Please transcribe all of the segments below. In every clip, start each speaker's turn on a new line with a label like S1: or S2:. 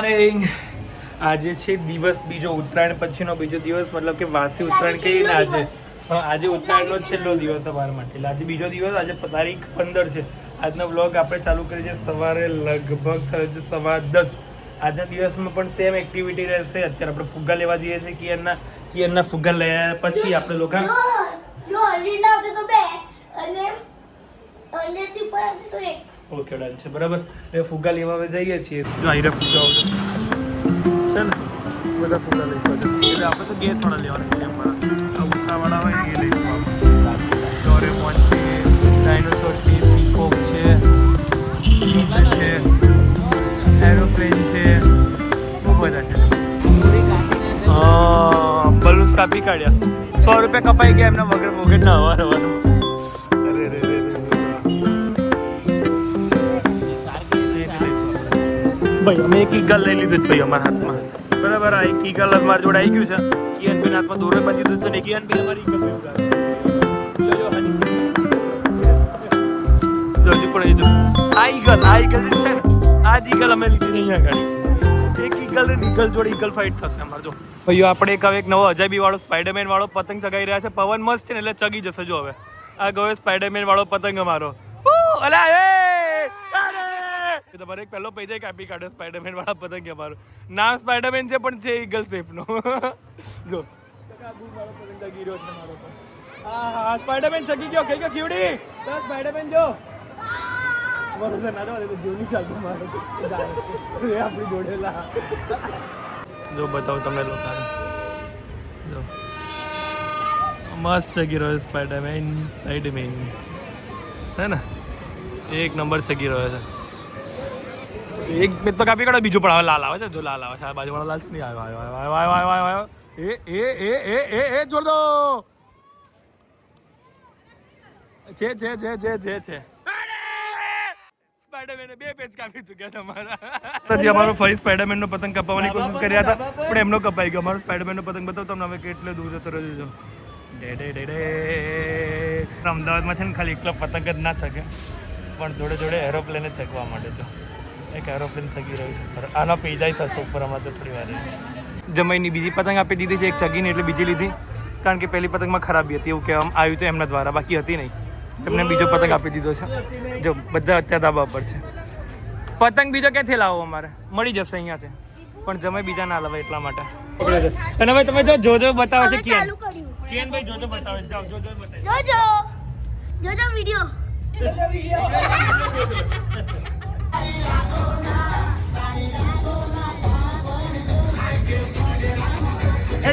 S1: આજે છે દિવસ બીજો, ઉત્તરાયણ પછીનો બીજો દિવસ, મતલબ કે વાસી ઉત્તરાયણ કહીને આજે. આજે ઉત્તરાયણનો છેલ્લો દિવસ અમારા માટે. આજે બીજો દિવસ, આજે તારીખ 15 છે. આજનો વ્લોગ આપણે ચાલુ કરીએ છીએ સવારે, લગભગ થયો છે 10:15. આજના દિવસમાં પણ સેમ એક્ટિવિટી રહેશે. અત્યારે આપણે ફુગ્ગા લેવા જઈએ છીએ. કિયરના ફુગ્ગા લયા પછી આપણે લોકો ઓકે ડન છે, બરાબર. એ ફુગ્ગા લેવા હવે જઈએ છીએ. જો આઈરા ફુગ્ગા છે ને, બધા ફુગ્ગા લઈશું. એટલે આપણે તો ગેસવાળા લેવાના છે. અમારા આ ઉઠાવાળા હોય એ લઈશું. ડોરેમોન છે, ડાયનોસોર છે, પીકોક છે, એરોપ્લેન છે, બહુ બધા છે. બલૂન્સ કાપી કાઢ્યા. 100 રૂપિયા કપાઈ ગયા એમને વગર વગર ના આવવાનું. ભાઈ અમે એક ઈગલ લઈ લીધું ભાઈ અમારા હાથમાં, બરાબર. આ એક ઈગલ મારા જોડે આવી ગયું છે. કિયન બી હાથમાં દોરો બાંધી દીધું છે ને કિયન બી અમારી ઈગલ આ ઈગલ છે ને, આ જ ઈગલ અમે લીધી અહીંયા ગાડી. એક ઈગલ ને ઈગલ જોડે ઈગલ ફાઇટ થશે અમારે. જો ભાઈઓ આપણે એક નવો અજાયબી વાળો સ્પાઈડરમેન વાળો પતંગ ચગાવી રહ્યા છે. પવન મસ્ત છે ને એટલે ચગી જશે. જો હવે આ ગયો સ્પાઈડરમેન વાળો પતંગ અમારો. અલા તમારે એક પહેલો પૈસા કાપી કાઢ્યો સ્પાઈડરમેન વાળા પતંગ અમારો. નામ સ્પાઈડરમેન છે પણ છે ઈગલ શેપનો. જો પતંગ ચગી રહ્યો છે મારો પર. હા સ્પાઈડરમેન ચગી ગયો. કઈ ગયો ખીવડી? સ્પાઈડરમેન જો બરોબર ના તો જોની ચાલતું મારો આપણી જોડેલા. જો બતાવું તમને લોકોને. જો મસ્ત ચગી રહ્યો સ્પાઈડરમેન હે ને, એક નંબર ચગી રહ્યો છે. એક બે તો કાપી કાઢો, બીજું પણ હવે લાલ આવે છે. જો લાલ આવે છે, આ બાજુ વાળો લાલ છે નહીં. આવ્યો એ જોડ દો. છે સ્પાઈડરમેન 2 પેજ કાપી ચૂક્યા છે અમારા. હજી અમારો ફરી સ્પાઈડરમેન નો પતંગ કાપવાની કોશિશ કર્યા હતા પણ એમનો કપાઈ ગયો. અમારો સ્પાઈડરમેન નો પતંગ બતાવો તમને હવે કેટલો દૂર જતો રહ્યો છે. અમદાવાદમાં છે ને ખાલી એકલો પતંગ જ ના થકે પણ જોડે જોડે એરોપ્લેન જ ચગવા માટે. તો એક એરોપ્લેન થકી રહ્યું છે. આનો પીજાઈ થશે ઉપર હમણાં તો થોડી વાર. જમાઈની બીજી પતંગ આપી દીધી છે. એક ચગીને એટલે બીજી લીધી કારણ કે પહેલી પતંગમાં ખરાબી હતી એવું કહેવામાં આવ્યું હતું એમના દ્વારા, બાકી હતી નહીં. એમને બીજો પતંગ આપી દીધો છે. જો બધા અત્યારે ધાબા પર છે. પતંગ બીજો ક્યાંથી લાવો? અમારે મળી જશે અહીંયા છે પણ જમાઈ બીજા ના લાવે એટલા માટે. અને હવે તમે જોજો બતાવો છે કિયન ભાઈ જોજો બતાવે. જાઓ જોજો
S2: વિડિયો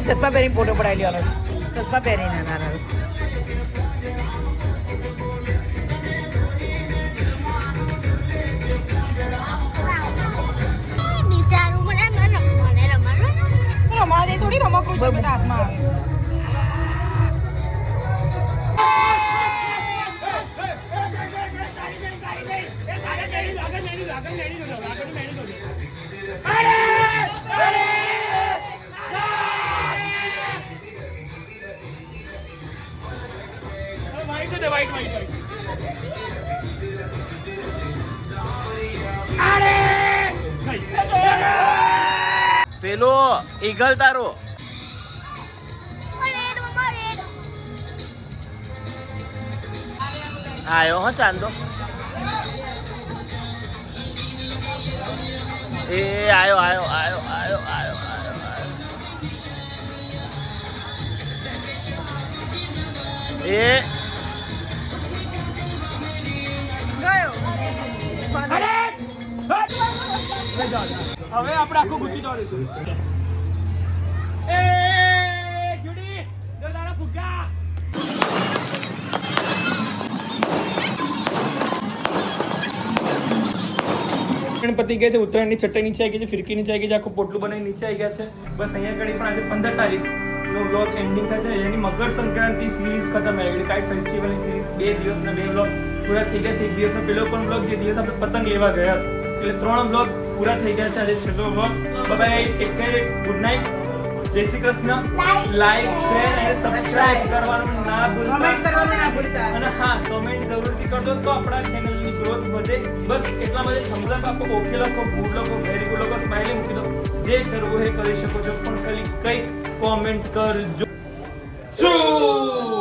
S2: ચશ્મા પહેરીને ફોટો પડાવી લેવાનો. ચશ્મા પહેરીને નાના થોડી રમકડું છે બેટા હાથમાં આવે.
S3: પેલો ઈગલ તારો આયો હો ચાંદો. એ આયો એ
S1: હવે આપણે આખું ગુચી દોડીશું. એ જુડી જો તારા ફુગ્ગા. ગણપતિ ગયા છે. ઉત્તરાયણની ચટાઈ નીચે આવી ગઈ છે, ફિરકી નીચે આવી ગઈ છે, આખું પોટલું બનાવી નીચે આવી ગયા છે. બસ અહીંયા આગળ પણ આજે 15 તારીખ નો વ્લોગ એન્ડિંગ થાય છે. એની મકર સંક્રાંતિ સિરીઝ ખતમ થઈ ગઈ. કાઇટ ફેસ્ટિવલની સિરીઝ 2 દિવસના 2 વ્લોગ પૂરા થઈ ગયા છે. એક દિવસનો પેલો પણ વ્લોગ જે દિવસ આપણે પતંગ લેવા ગયા એટલે 3 વ્લોગ પૂરા થઈ ગયા છે. આજે છેલ્લો vlog. Bye, take care, good night, Jai Shri Krishna. Like, share અને સબસ્ક્રાઇબ કરવાનું ના ભૂલતા. અને હા, કમેન્ટ જરૂરથી કરજો તો આપણા ચેનલની ગ્રોથ વધે. બસ એટલા માટે થમ્સ અપ આપો, ઓકે લખો, ગુડ લખો, વેરી બોલો કે સ્માઈલી મૂકી દો, જે કરવું એ કરી શકો છો, પણ ખાલી કઈ કોમેન્ટ કરજો. શું